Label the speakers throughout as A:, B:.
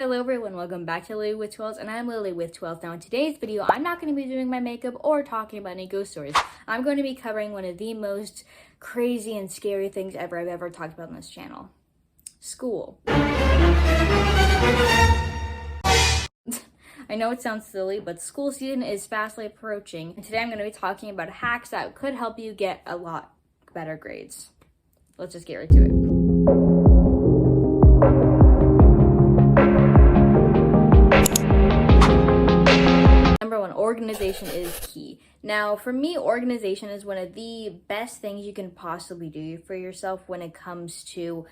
A: Hello everyone, welcome back to Lily with Twirls, and I'm Lily with Twirls. Now in today's video, I'm not going to be doing my makeup or talking about any ghost stories. I'm going to be covering one of the most crazy and scary things I've ever talked about on this channel. School. I know it sounds silly, but school season is fastly approaching, and today I'm going to be talking about hacks that could help you get a lot better grades. Let's just get right to it. Number one, organization is key. Now, for me, organization is one of the best things you can possibly do for yourself when it comes to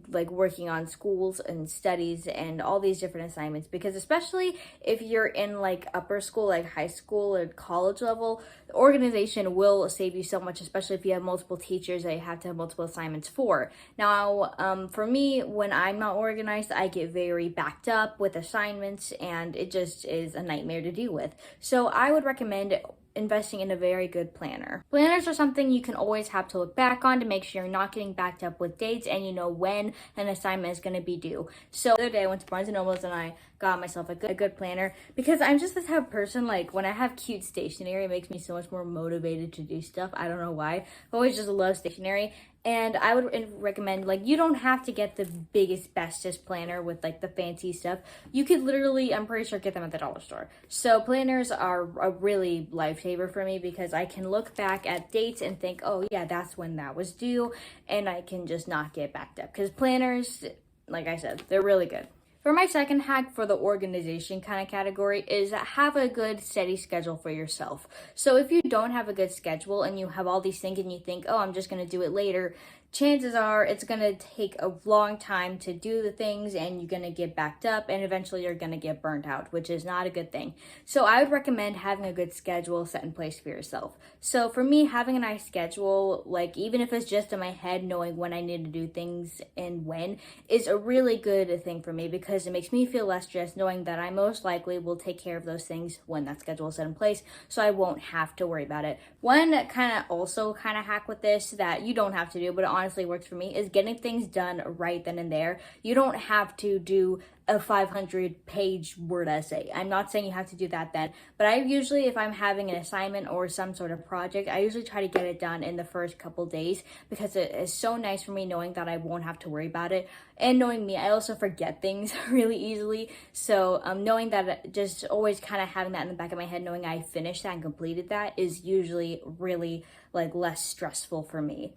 A: like working on schools and studies and all these different assignments, because especially if you're in like upper school, like high school or college level, organization will save you so much, especially if you have multiple teachers that you have to have multiple assignments for. Now, for me, when I'm not organized, I get very backed up with assignments and it just is a nightmare to deal with. So I would recommend investing in a very good planner. Planners are something you can always have to look back on to make sure you're not getting backed up with dates and you know when an assignment is going to be due. So the other day I went to Barnes & Noble's and I got myself a good planner, because I'm just the type of person, like when I have cute stationery, it makes me so much more motivated to do stuff. I don't know why. I always just love stationery. And I would recommend, like, you don't have to get the biggest, bestest planner with like the fancy stuff. You could literally, I'm pretty sure, get them at the dollar store. So planners are a really lifesaver for me, because I can look back at dates and think, oh yeah, that's when that was due, and I can just not get backed up, because planners, like I said, they're really good. For my second hack for the organization kind of category is have a good steady schedule for yourself. So if you don't have a good schedule and you have all these things and you think, oh, I'm just going to do it later, chances are it's going to take a long time to do the things and you're going to get backed up and eventually you're going to get burnt out, which is not a good thing. So I would recommend having a good schedule set in place for yourself. So for me, having a nice schedule, like even if it's just in my head, knowing when I need to do things and when, is a really good thing for me, because it makes me feel less stressed knowing that I most likely will take care of those things when that schedule is set in place, so I won't have to worry about it. One kind of hack with this that you don't have to do, but it honestly works for me, is getting things done right then and there. You don't have to do a 500-page word essay. I'm not saying you have to do that then, but I usually, if I'm having an assignment or some sort of project, I usually try to get it done in the first couple days, because it is so nice for me knowing that I won't have to worry about it. And knowing me, I also forget things really easily. So knowing that, just always kind of having that in the back of my head, knowing I finished that and completed that, is usually really like less stressful for me.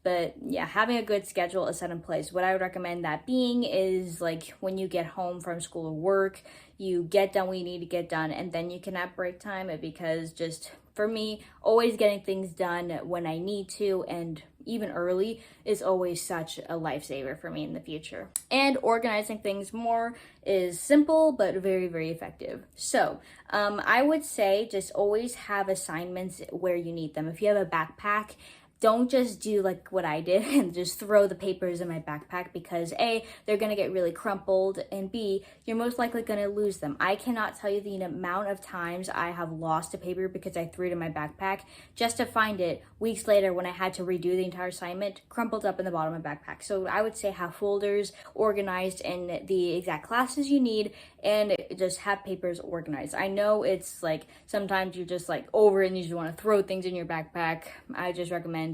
A: But yeah, having a good schedule is set in place. What I would recommend that being is like when you get home from school or work, you get done what you need to get done, and then you can have break time, because just for me, always getting things done when I need to and even early is always such a lifesaver for me in the future. And organizing things more is simple but very, very effective. So I would say just always have assignments where you need them. If you have a backpack, don't just do like what I did and just throw the papers in my backpack, because A, they're gonna get really crumpled, and B, you're most likely gonna lose them. I cannot tell you the amount of times I have lost a paper because I threw it in my backpack just to find it weeks later when I had to redo the entire assignment, crumpled up in the bottom of my backpack. So I would say have folders organized in the exact classes you need, and just have papers organized. I know it's like sometimes you're just like over it and you just want to throw things in your backpack. I just recommend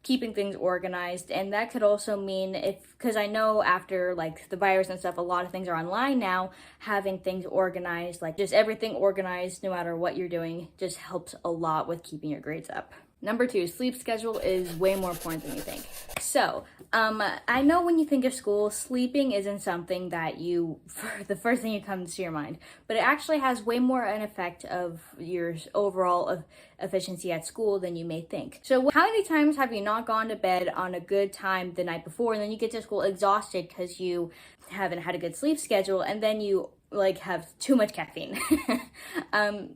A: keeping things organized. And that could also mean, because I know after like the virus and stuff, a lot of things are online now, having things organized, like just everything organized no matter what you're doing, just helps a lot with keeping your grades up. Number two, sleep schedule is way more important than you think. So, I know when you think of school, sleeping isn't something that the first thing that comes to your mind, but it actually has way more an effect of your overall efficiency at school than you may think. So how many times have you not gone to bed on a good time the night before, and then you get to school exhausted because you haven't had a good sleep schedule, and then you like have too much caffeine?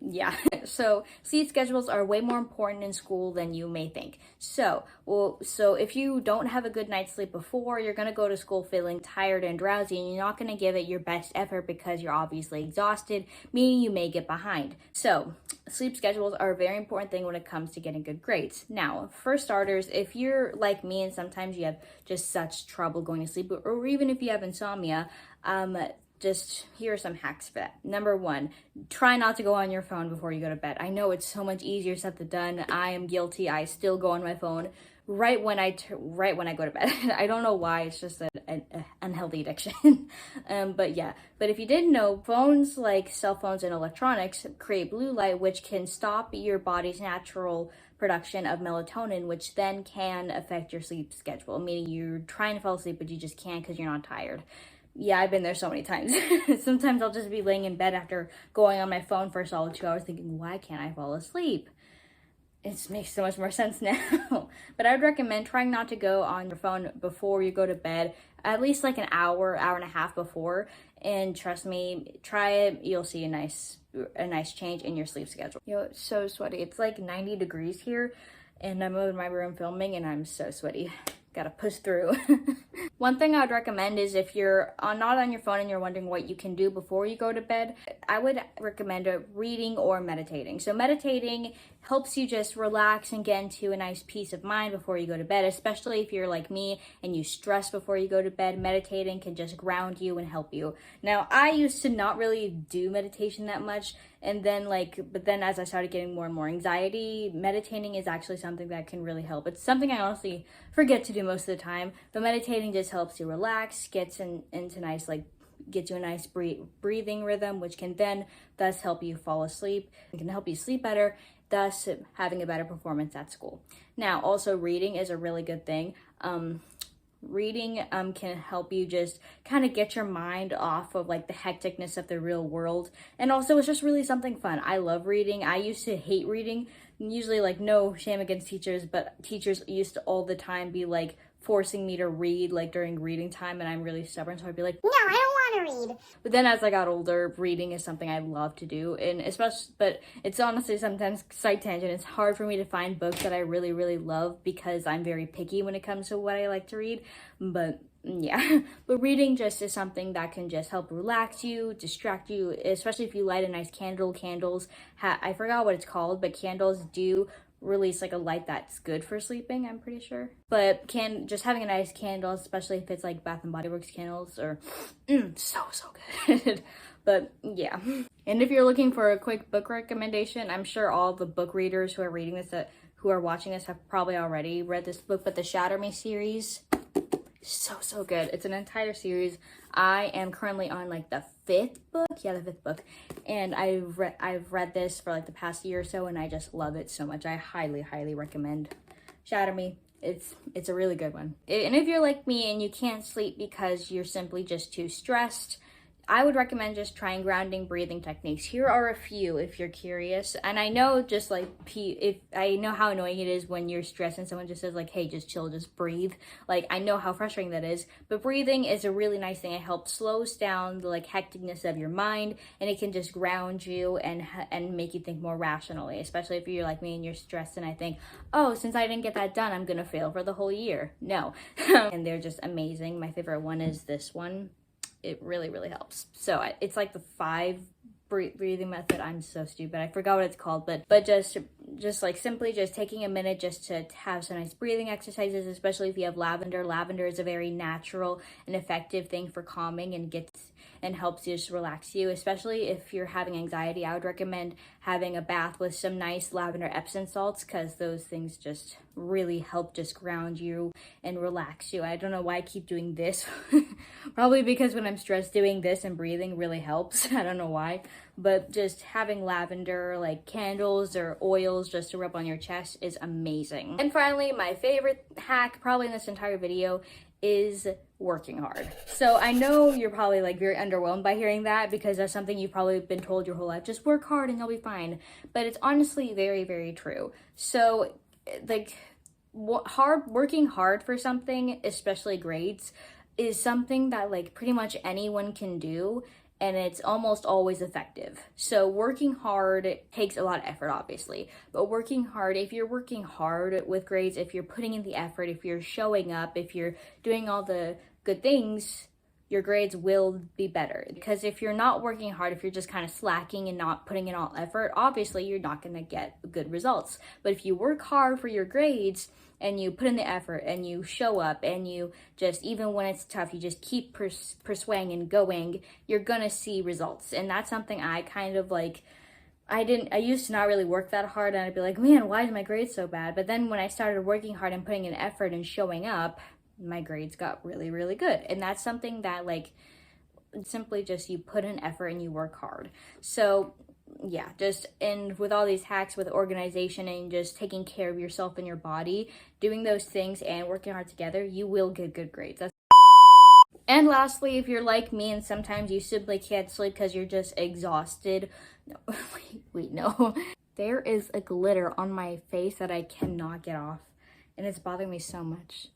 A: Yeah. So sleep schedules are way more important in school than you may think. So if you don't have a good night's sleep before, you're going to go to school feeling tired and drowsy, and you're not going to give it your best effort because you're obviously exhausted, meaning you may get behind. So sleep schedules are a very important thing when it comes to getting good grades. Now, for starters, if you're like me and sometimes you have just such trouble going to sleep, or even if you have insomnia, just here are some hacks for that. Number one, try not to go on your phone before you go to bed. I know it's so much easier said than done. I am guilty. I still go on my phone right when I go to bed. I don't know why. It's just an unhealthy addiction. But if you didn't know, phones like cell phones and electronics create blue light, which can stop your body's natural production of melatonin, which then can affect your sleep schedule, meaning you're trying to fall asleep but you just can't because you're not tired. Yeah, I've been there so many times. Sometimes I'll just be laying in bed after going on my phone for a solid 2 hours thinking, why can't I fall asleep? It makes so much more sense now. But I would recommend trying not to go on your phone before you go to bed, at least like an hour and a half before. And trust me, try it. You'll see a nice change in your sleep schedule. It's so sweaty. It's like 90 degrees here, and I'm in my room filming, and I'm so sweaty. Gotta push through. One thing I would recommend is if you're not on your phone and you're wondering what you can do before you go to bed, I would recommend reading or meditating. So meditating helps you just relax and get into a nice peace of mind before you go to bed, especially if you're like me and you stress before you go to bed. Meditating can just ground you and help you. Now, I used to not really do meditation that much, and then but then as I started getting more and more anxiety, meditating is actually something that can really help. It's something I honestly forget to do most of the time, but meditating just helps you relax, gets you a nice breathing rhythm, which can then thus help you fall asleep. It can help you sleep better, thus having a better performance at school. Now, also reading is a really good thing. Reading can help you just kind of get your mind off of like the hecticness of the real world, and also it's just really something fun. I love reading. I used to hate reading, usually like no shame against teachers, but teachers used to all the time be like forcing me to read like during reading time, and I'm really stubborn, so I'd be like, no, I don't want to read. But then as I got older, reading is something I love to do, and but it's honestly sometimes side tangent. It's hard for me to find books that I really, really love because I'm very picky when it comes to what I like to read. But yeah, but reading just is something that can just help relax you, distract you, especially if you light a nice candle. Candles, I forgot what it's called, but candles do release like a light that's good for sleeping, I'm pretty sure. But just having a nice candle, especially if it's like Bath and Body Works candles, are so good. But yeah, and if you're looking for a quick book recommendation, I'm sure all the book readers who are watching this have probably already read this book, but the Shatter Me series, so good. It's an entire series. I am currently on like the fifth book, and I've read this for like the past year or so, and I just love it so much. I highly recommend Shatter Me. It's a really good one. And if you're like me and you can't sleep because you're simply just too stressed, I would recommend just trying grounding breathing techniques. Here are a few if you're curious. And I know I know how annoying it is when you're stressed and someone just says like, hey, just chill, just breathe. Like, I know how frustrating that is, but breathing is a really nice thing. It helps slows down the like hecticness of your mind, and it can just ground you and make you think more rationally, especially if you're like me and you're stressed and I think, oh, since I didn't get that done, I'm gonna fail for the whole year. No. And they're just amazing. My favorite one is this one. It really helps. So it's like the 5 breathing method. I'm so stupid, I forgot what it's called, but just like simply just taking a minute just to have some nice breathing exercises, especially if you have lavender. Lavender is a very natural and effective thing for calming and helps you just relax you, especially if you're having anxiety. I would recommend having a bath with some nice lavender Epsom salts, because those things just really help just ground you and relax you. I don't know why I keep doing this. Probably because when I'm stressed, doing this and breathing really helps. I don't know why, but just having lavender like candles or oils just to rub on your chest is amazing. And finally, my favorite hack probably in this entire video is working hard. So I know you're probably like very underwhelmed by hearing that, because that's something you've probably been told your whole life, just work hard and you'll be fine. But it's honestly very true. So like working hard for something, especially grades, is something that like pretty much anyone can do, and it's almost always effective. So working hard takes a lot of effort, obviously, but if you're working hard with grades, if you're putting in the effort, if you're showing up, if you're doing all the good things, your grades will be better. Because if you're not working hard, if you're just kind of slacking and not putting in all effort, obviously you're not going to get good results. But if you work hard for your grades, and you put in the effort and you show up and you just, even when it's tough, you just keep pursuing and going, you're gonna see results. And that's something I kind of like, I used to not really work that hard, and I'd be like, man, why is my grade so bad? But then when I started working hard and putting in effort and showing up, my grades got really, really good. And that's something that like, simply just you put in effort and you work hard. So yeah, just, and with all these hacks with organization and just taking care of yourself and your body, doing those things and working hard together, you will get good grades. And lastly, if you're like me and sometimes you simply can't sleep because you're just exhausted, no, wait, no. There is a glitter on my face that I cannot get off, and it's bothering me so much.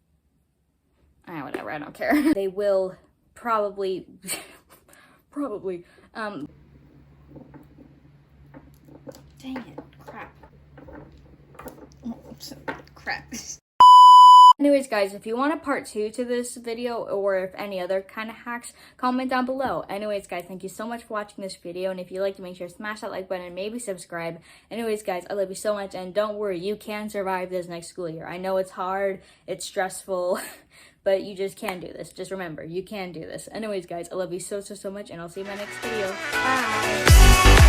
A: Whatever, I don't care. They will probably, dang it, crap. Oops, crap. Anyways, guys, if you want a part 2 to this video, or if any other kind of hacks, comment down below. Anyways, guys, thank you so much for watching this video, and if you liked it, make sure to smash that like button and maybe subscribe. Anyways, guys, I love you so much, and don't worry, you can survive this next school year. I know it's hard, it's stressful, but you just can do this. Just remember, you can do this. Anyways, guys, I love you so much, and I'll see you in my next video. Bye!